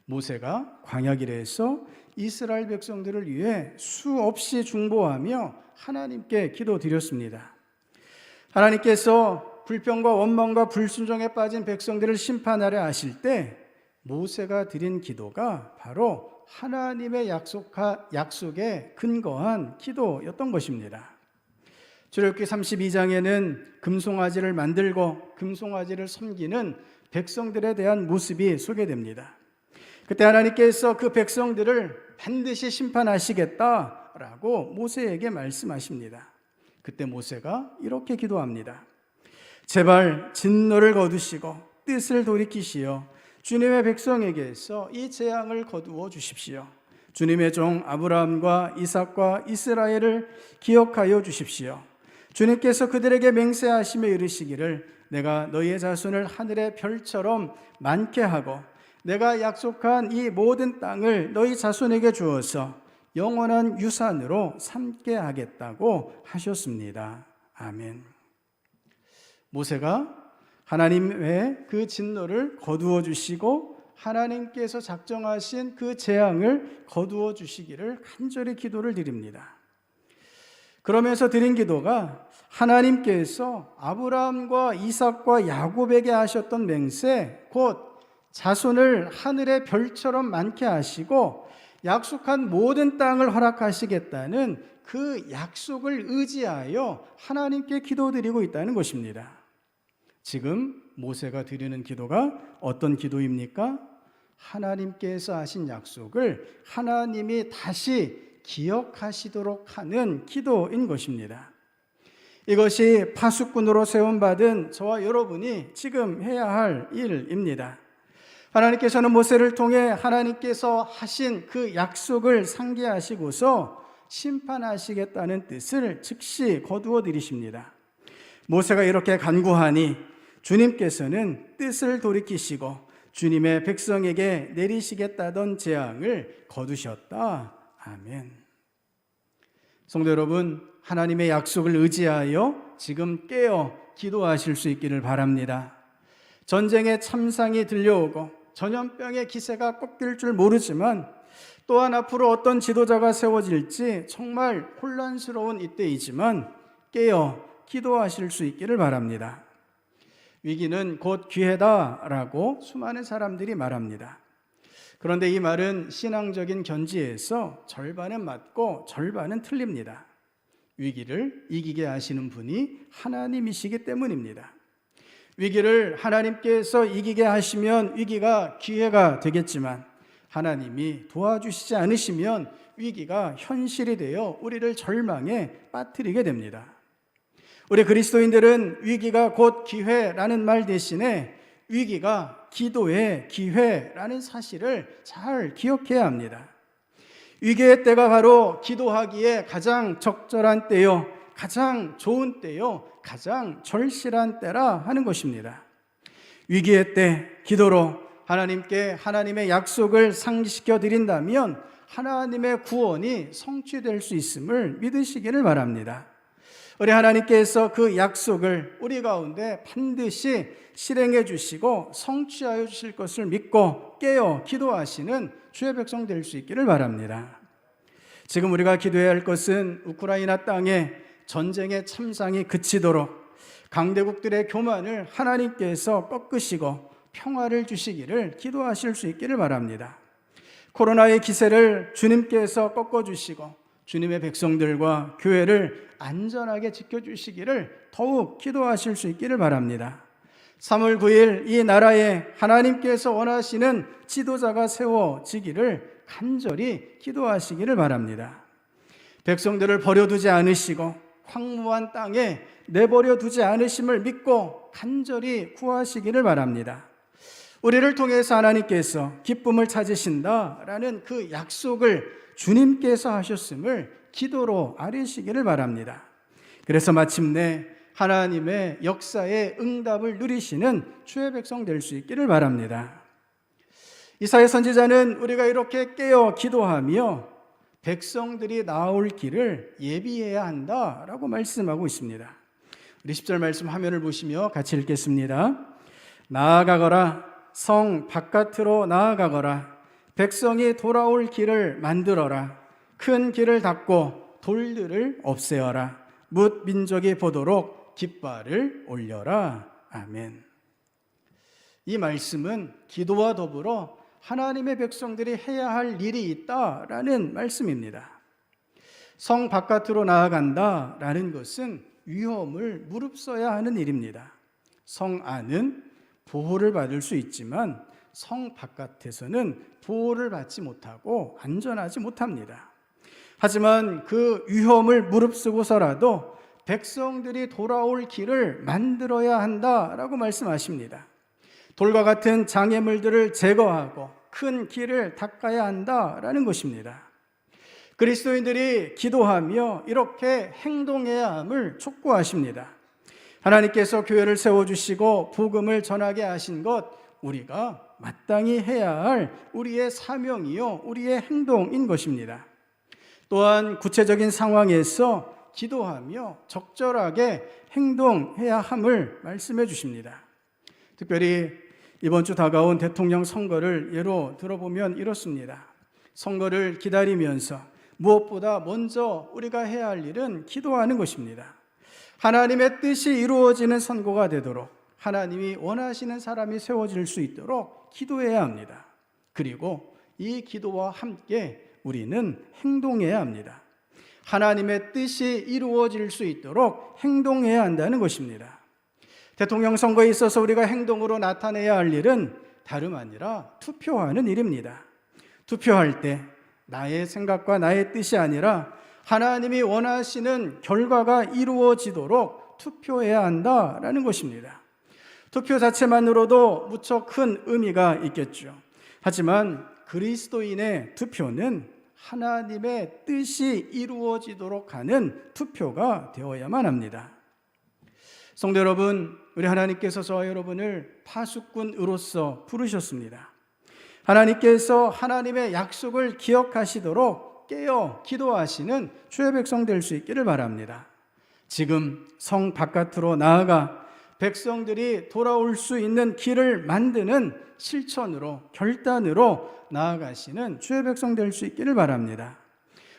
모세가 광야길에서 이스라엘 백성들을 위해 수없이 중보하며 하나님께 기도드렸습니다. 하나님께서 불평과 원망과 불순종에 빠진 백성들을 심판하려 하실 때 모세가 드린 기도가 바로 하나님의 약속에 근거한 기도였던 것입니다. 출애굽기 32장에는 금송아지를 만들고 금송아지를 섬기는 백성들에 대한 모습이 소개됩니다. 그때 하나님께서 그 백성들을 반드시 심판하시겠다라고 모세에게 말씀하십니다. 그때 모세가 이렇게 기도합니다. 제발 진노를 거두시고 뜻을 돌이키시어 주님의 백성에게서 이 재앙을 거두어 주십시오. 주님의 종 아브라함과 이삭과 이스라엘을 기억하여 주십시오. 주님께서 그들에게 맹세하시며 이르시기를 내가 너희의 자손을 하늘의 별처럼 많게 하고 내가 약속한 이 모든 땅을 너희 자손에게 주어서 영원한 유산으로 삼게 하겠다고 하셨습니다. 아멘. 모세가 하나님의 그 진노를 거두어 주시고 하나님께서 작정하신 그 재앙을 거두어 주시기를 간절히 기도를 드립니다. 그러면서 드린 기도가 하나님께서 아브라함과 이삭과 야곱에게 하셨던 맹세, 곧 자손을 하늘의 별처럼 많게 하시고 약속한 모든 땅을 허락하시겠다는 그 약속을 의지하여 하나님께 기도드리고 있다는 것입니다. 지금 모세가 드리는 기도가 어떤 기도입니까? 하나님께서 하신 약속을 하나님이 다시 기억하시도록 하는 기도인 것입니다. 이것이 파수꾼으로 세움받은 저와 여러분이 지금 해야 할 일입니다. 하나님께서는 모세를 통해 하나님께서 하신 그 약속을 상기하시고서 심판하시겠다는 뜻을 즉시 거두어 드리십니다. 모세가 이렇게 간구하니 주님께서는 뜻을 돌이키시고 주님의 백성에게 내리시겠다던 재앙을 거두셨다. 아멘. 성도 여러분, 하나님의 약속을 의지하여 지금 깨어 기도하실 수 있기를 바랍니다. 전쟁의 참상이 들려오고 전염병의 기세가 꺾일 줄 모르지만 또한 앞으로 어떤 지도자가 세워질지 정말 혼란스러운 이때이지만 깨어 기도하실 수 있기를 바랍니다. 위기는 곧 기회다라고 수많은 사람들이 말합니다. 그런데 이 말은 신앙적인 견지에서 절반은 맞고 절반은 틀립니다. 위기를 이기게 하시는 분이 하나님이시기 때문입니다. 위기를 하나님께서 이기게 하시면 위기가 기회가 되겠지만 하나님이 도와주시지 않으시면 위기가 현실이 되어 우리를 절망에 빠뜨리게 됩니다. 우리 그리스도인들은 위기가 곧 기회라는 말 대신에 위기가 기도의 기회라는 사실을 잘 기억해야 합니다. 위기의 때가 바로 기도하기에 가장 적절한 때요, 가장 좋은 때요, 가장 절실한 때라 하는 것입니다. 위기의 때 기도로 하나님께 하나님의 약속을 상기시켜 드린다면 하나님의 구원이 성취될 수 있음을 믿으시기를 바랍니다. 우리 하나님께서 그 약속을 우리 가운데 반드시 실행해 주시고 성취하여 주실 것을 믿고 깨어 기도하시는 주의 백성 될 수 있기를 바랍니다. 지금 우리가 기도해야 할 것은 우크라이나 땅에 전쟁의 참상이 그치도록 강대국들의 교만을 하나님께서 꺾으시고 평화를 주시기를 기도하실 수 있기를 바랍니다. 코로나의 기세를 주님께서 꺾어주시고 주님의 백성들과 교회를 안전하게 지켜주시기를 더욱 기도하실 수 있기를 바랍니다. 3월 9일 이 나라에 하나님께서 원하시는 지도자가 세워지기를 간절히 기도하시기를 바랍니다. 백성들을 버려두지 않으시고 황무한 땅에 내버려 두지 않으심을 믿고 간절히 구하시기를 바랍니다. 우리를 통해서 하나님께서 기쁨을 찾으신다라는 그 약속을 주님께서 하셨음을 기도로 아뢰시기를 바랍니다. 그래서 마침내 하나님의 역사의 응답을 누리시는 주의 백성 될 수 있기를 바랍니다. 이사야 선지자는 우리가 이렇게 깨어 기도하며 백성들이 나올 길을 예비해야 한다라고 말씀하고 있습니다. 우리 10절 말씀 화면을 보시며 같이 읽겠습니다. 나아가거라, 성 바깥으로 나아가거라, 백성이 돌아올 길을 만들어라. 큰 길을 닫고 돌들을 없애어라. 뭇 민족이 보도록 깃발을 올려라. 아멘. 이 말씀은 기도와 더불어 하나님의 백성들이 해야 할 일이 있다라는 말씀입니다. 성 바깥으로 나아간다라는 것은 위험을 무릅써야 하는 일입니다. 성 안은 보호를 받을 수 있지만 성 바깥에서는 보호를 받지 못하고 안전하지 못합니다. 하지만 그 위험을 무릅쓰고서라도 백성들이 돌아올 길을 만들어야 한다라고 말씀하십니다. 돌과 같은 장애물들을 제거하고 큰 길을 닦아야 한다라는 것입니다. 그리스도인들이 기도하며 이렇게 행동해야 함을 촉구하십니다. 하나님께서 교회를 세워주시고 복음을 전하게 하신 것, 우리가 마땅히 해야 할 우리의 사명이요 우리의 행동인 것입니다. 또한 구체적인 상황에서 기도하며 적절하게 행동해야 함을 말씀해 주십니다. 특별히 이번 주 다가온 대통령 선거를 예로 들어보면 이렇습니다. 선거를 기다리면서 무엇보다 먼저 우리가 해야 할 일은 기도하는 것입니다. 하나님의 뜻이 이루어지는 선거가 되도록, 하나님이 원하시는 사람이 세워질 수 있도록 기도해야 합니다. 그리고 이 기도와 함께 우리는 행동해야 합니다. 하나님의 뜻이 이루어질 수 있도록 행동해야 한다는 것입니다. 대통령 선거에 있어서 우리가 행동으로 나타내야 할 일은 다름 아니라 투표하는 일입니다. 투표할 때 나의 생각과 나의 뜻이 아니라 하나님이 원하시는 결과가 이루어지도록 투표해야 한다라는 것입니다. 투표 자체만으로도 무척 큰 의미가 있겠죠. 하지만 그리스도인의 투표는 하나님의 뜻이 이루어지도록 하는 투표가 되어야만 합니다. 성도 여러분, 우리 하나님께서 저와 여러분을 파수꾼으로서 부르셨습니다. 하나님께서 하나님의 약속을 기억하시도록 깨어 기도하시는 주의 백성 될 수 있기를 바랍니다. 지금 성 바깥으로 나아가 백성들이 돌아올 수 있는 길을 만드는 실천으로, 결단으로 나아가시는 주의 백성 될 수 있기를 바랍니다.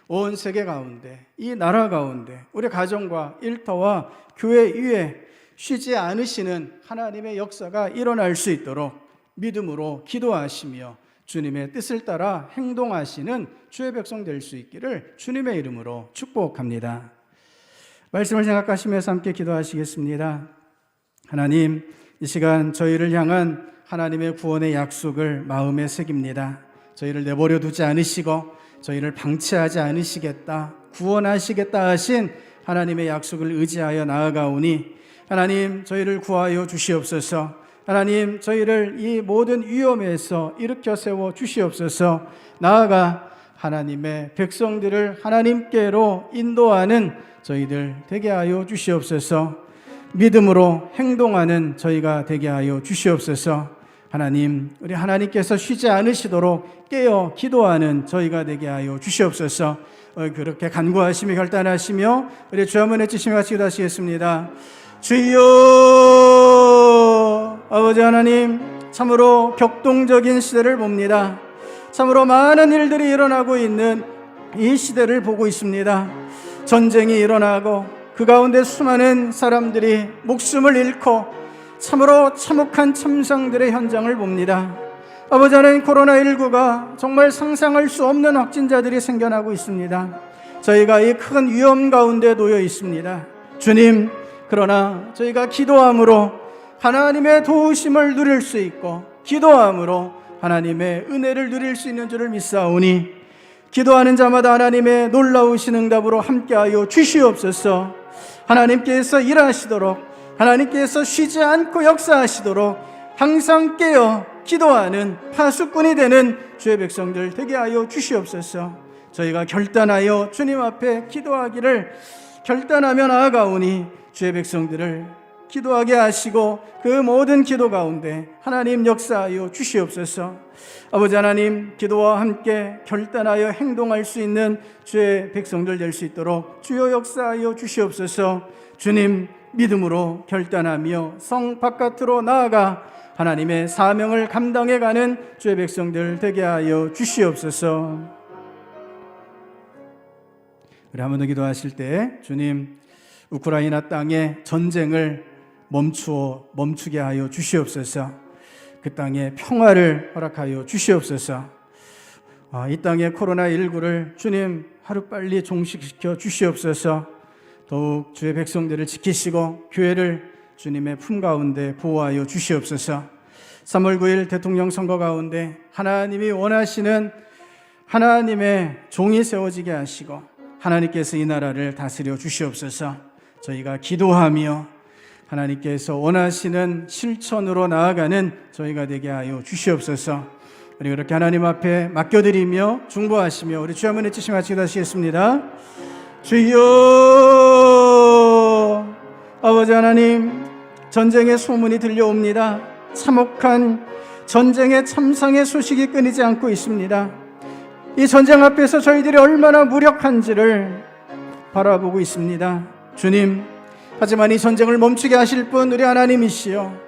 온 세계 가운데, 이 나라 가운데 우리 가정과 일터와 교회 위에 쉬지 않으시는 하나님의 역사가 일어날 수 있도록 믿음으로 기도하시며 주님의 뜻을 따라 행동하시는 주의 백성 될 수 있기를 주님의 이름으로 축복합니다. 말씀을 생각하시면서 함께 기도하시겠습니다. 하나님, 이 시간 저희를 향한 하나님의 구원의 약속을 마음에 새깁니다. 저희를 내버려 두지 않으시고 저희를 방치하지 않으시겠다, 구원하시겠다 하신 하나님의 약속을 의지하여 나아가오니 하나님, 저희를 구하여 주시옵소서. 하나님, 저희를 이 모든 위험에서 일으켜 세워 주시옵소서. 나아가 하나님의 백성들을 하나님께로 인도하는 저희들 되게 하여 주시옵소서. 믿음으로 행동하는 저희가 되게 하여 주시옵소서. 하나님, 우리 하나님께서 쉬지 않으시도록 깨어 기도하는 저희가 되게 하여 주시옵소서. 그렇게 간구하시며 결단하시며 우리 주 한번 해주시며 같이 기도하시겠습니다. 주여, 아버지 하나님, 참으로 격동적인 시대를 봅니다. 참으로 많은 일들이 일어나고 있는 이 시대를 보고 있습니다. 전쟁이 일어나고 그 가운데 수많은 사람들이 목숨을 잃고 참으로 참혹한 참상들의 현장을 봅니다. 아버지 하나님, 코로나19가 정말 상상할 수 없는 확진자들이 생겨나고 있습니다. 저희가 이 큰 위험 가운데 놓여 있습니다. 주님, 그러나 저희가 기도함으로 하나님의 도우심을 누릴 수 있고 기도함으로 하나님의 은혜를 누릴 수 있는 줄을 믿사오니 기도하는 자마다 하나님의 놀라우신 응답으로 함께하여 주시옵소서. 하나님께서 일하시도록, 하나님께서 쉬지 않고 역사하시도록 항상 깨어 기도하는 파수꾼이 되는 주의 백성들 되게 하여 주시옵소서. 저희가 결단하여 주님 앞에 기도하기를 결단하며 나아가오니 주의 백성들을 기도하게 하시고 그 모든 기도 가운데 하나님 역사하여 주시옵소서. 아버지 하나님, 기도와 함께 결단하여 행동할 수 있는 주의 백성들 될 수 있도록 주여 역사하여 주시옵소서. 주님, 믿음으로 결단하며 성 바깥으로 나아가 하나님의 사명을 감당해가는 주의 백성들 되게 하여 주시옵소서. 우리 한 번 더 기도하실 때, 주님, 우크라이나 땅의 전쟁을 멈추게 하여 주시옵소서. 그 땅에 평화를 허락하여 주시옵소서. 이 땅의 코로나19를 주님 하루빨리 종식시켜 주시옵소서. 더욱 주의 백성들을 지키시고 교회를 주님의 품 가운데 보호하여 주시옵소서. 3월 9일 대통령 선거 가운데 하나님이 원하시는 하나님의 종이 세워지게 하시고 하나님께서 이 나라를 다스려 주시옵소서. 저희가 기도하며 하나님께서 원하시는 실천으로 나아가는 저희가 되게 하여 주시옵소서. 우리 그렇게 하나님 앞에 맡겨드리며 중보하시며 우리 주여 한번 외치시 마치게 하시겠습니다. 주여, 아버지 하나님, 전쟁의 소문이 들려옵니다. 참혹한 전쟁의 참상의 소식이 끊이지 않고 있습니다. 이 전쟁 앞에서 저희들이 얼마나 무력한지를 바라보고 있습니다. 주님, 하지만 이 전쟁을 멈추게 하실 분 우리 하나님이시여,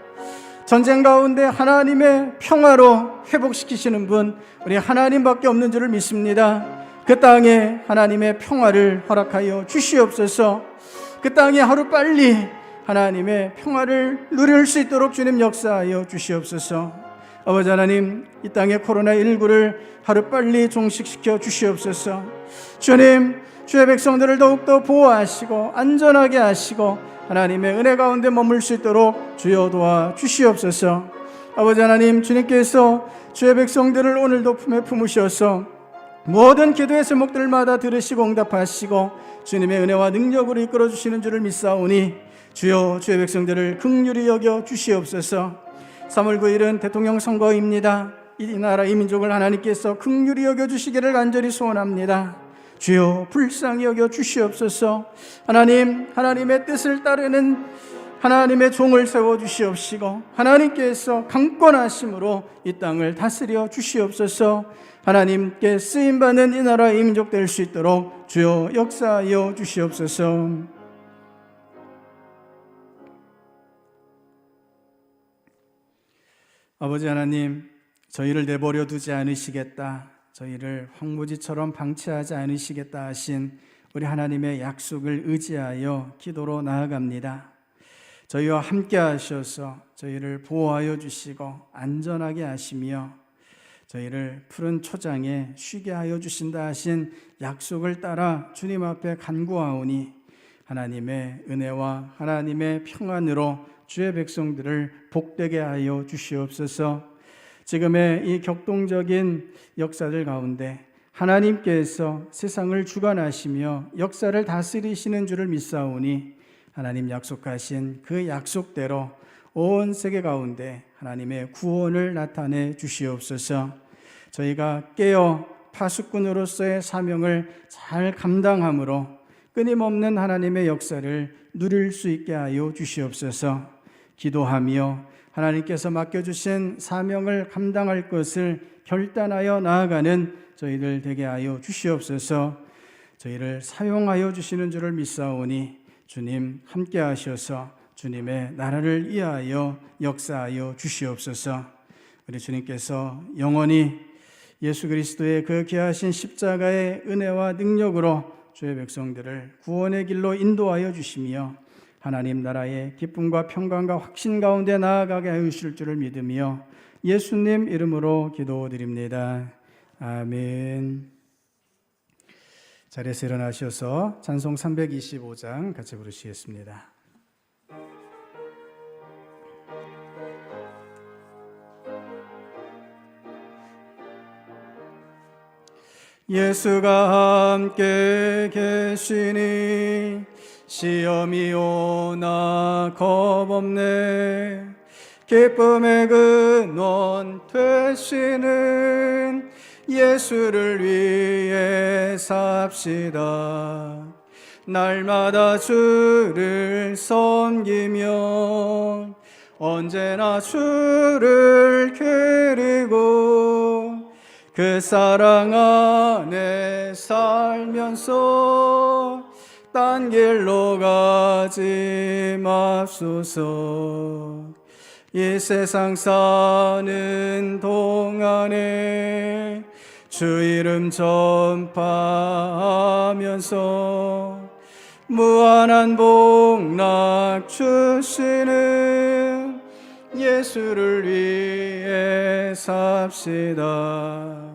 전쟁 가운데 하나님의 평화로 회복시키시는 분 우리 하나님밖에 없는 줄을 믿습니다. 그 땅에 하나님의 평화를 허락하여 주시옵소서. 그 땅에 하루빨리 하나님의 평화를 누릴 수 있도록 주님 역사하여 주시옵소서. 아버지 하나님, 이 땅의 코로나19를 하루빨리 종식시켜 주시옵소서. 주님, 주의 백성들을 더욱더 보호하시고 안전하게 하시고 하나님의 은혜 가운데 머물 수 있도록 주여 도와 주시옵소서. 아버지 하나님, 주님께서 주의 백성들을 오늘도 품에 품으셔서 모든 기도의 제목들마다 들으시고 응답하시고 주님의 은혜와 능력으로 이끌어 주시는 줄을 믿사오니 주여 주의 백성들을 긍휼히 여겨 주시옵소서. 3월 9일은 대통령 선거입니다. 이 나라 이 민족을 하나님께서 긍휼히 여겨 주시기를 간절히 소원합니다. 주여 불쌍히 여겨 주시옵소서. 하나님, 하나님의 뜻을 따르는 하나님의 종을 세워 주시옵시고 하나님께서 강권하심으로 이 땅을 다스려 주시옵소서. 하나님께 쓰임받는 이 나라 이 민족 될 수 있도록 주여 역사하여 주시옵소서. 아버지 하나님, 저희를 내버려 두지 않으시겠다, 저희를 황무지처럼 방치하지 않으시겠다 하신 우리 하나님의 약속을 의지하여 기도로 나아갑니다. 저희와 함께 하셔서 저희를 보호하여 주시고 안전하게 하시며 저희를 푸른 초장에 쉬게 하여 주신다 하신 약속을 따라 주님 앞에 간구하오니 하나님의 은혜와 하나님의 평안으로 주의 백성들을 복되게 하여 주시옵소서. 지금의 이 격동적인 역사들 가운데 하나님께서 세상을 주관하시며 역사를 다스리시는 줄을 믿사오니 하나님 약속하신 그 약속대로 온 세계 가운데 하나님의 구원을 나타내 주시옵소서. 저희가 깨어 파수꾼으로서의 사명을 잘 감당함으로 끊임없는 하나님의 역사를 누릴 수 있게 하여 주시옵소서. 기도하며 하나님께서 맡겨주신 사명을 감당할 것을 결단하여 나아가는 저희들 되게 하여 주시옵소서. 저희를 사용하여 주시는 줄을 믿사오니 주님 함께 하셔서 주님의 나라를 위하여 역사하여 주시옵소서. 우리 주님께서 영원히 예수 그리스도의 그 귀하신 십자가의 은혜와 능력으로 주의 백성들을 구원의 길로 인도하여 주시며 하나님 나라의 기쁨과 평강과 확신 가운데 나아가게 하여 주실 줄을 믿으며 예수님 이름으로 기도드립니다. 아멘. 자리에서 일어나셔서 찬송 325장 같이 부르시겠습니다. 예수가 함께 계시니 시험이 오나 겁없네. 기쁨의 근원 되시는 예수를 위해 삽시다. 날마다 주를 섬기며 언제나 주를 기리고 그 사랑 안에 살면서 딴 길로 가지 맙소서. 이 세상 사는 동안에 주 이름 전파하면서 무한한 복락 주시는 예수를 위해 삽시다.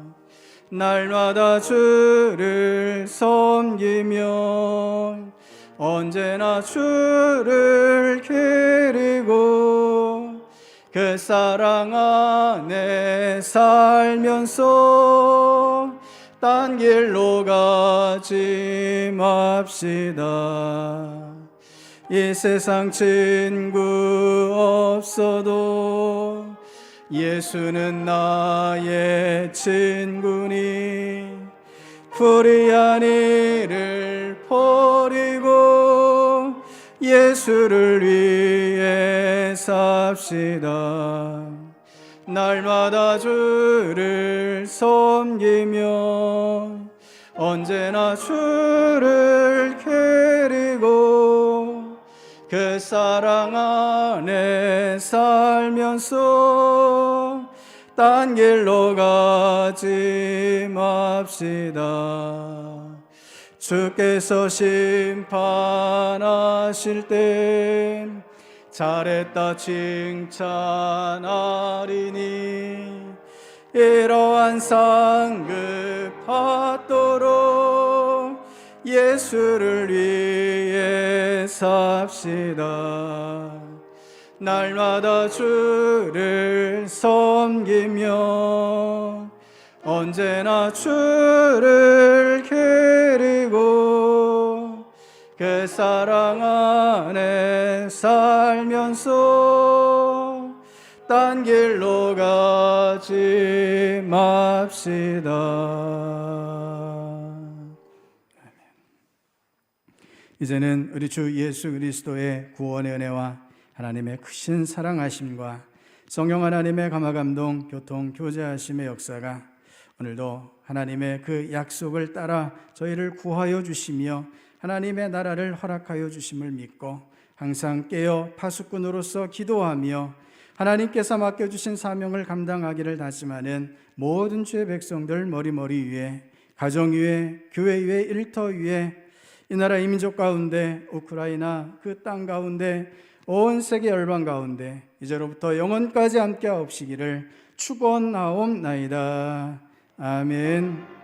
날마다 주를 섬기며 언제나 주를 기리고 그 사랑 안에 살면서 딴 길로 가지 맙시다. 이 세상 친구 없어도 예수는 나의 친구니 불의한 이를 버리고 예수를 위해 삽시다. 날마다 주를 섬기며 언제나 주를 기리고 그 사랑 안에 살면서 딴 길로 가지 맙시다. 주께서 심판하실 땐 잘했다 칭찬하리니 이러한 상급 받도록 예수를 위해 삽시다. 날마다 주를 섬기며 언제나 주를 기리고 그 사랑 안에 살면서 딴 길로 가지 맙시다. 이제는 우리 주 예수 그리스도의 구원의 은혜와 하나님의 크신 사랑하심과 성령 하나님의 감화감동 교통 교제하심의 역사가 오늘도 하나님의 그 약속을 따라 저희를 구하여 주시며 하나님의 나라를 허락하여 주심을 믿고 항상 깨어 파수꾼으로서 기도하며 하나님께서 맡겨주신 사명을 감당하기를 다짐하는 모든 주의 백성들 머리머리 위에, 가정 위에, 교회 위에, 일터 위에, 이 나라 이민족 가운데, 우크라이나 그 땅 가운데, 온 세계 열방 가운데 이제로부터 영원까지 함께하옵시기를 축원하옵나이다. 아멘.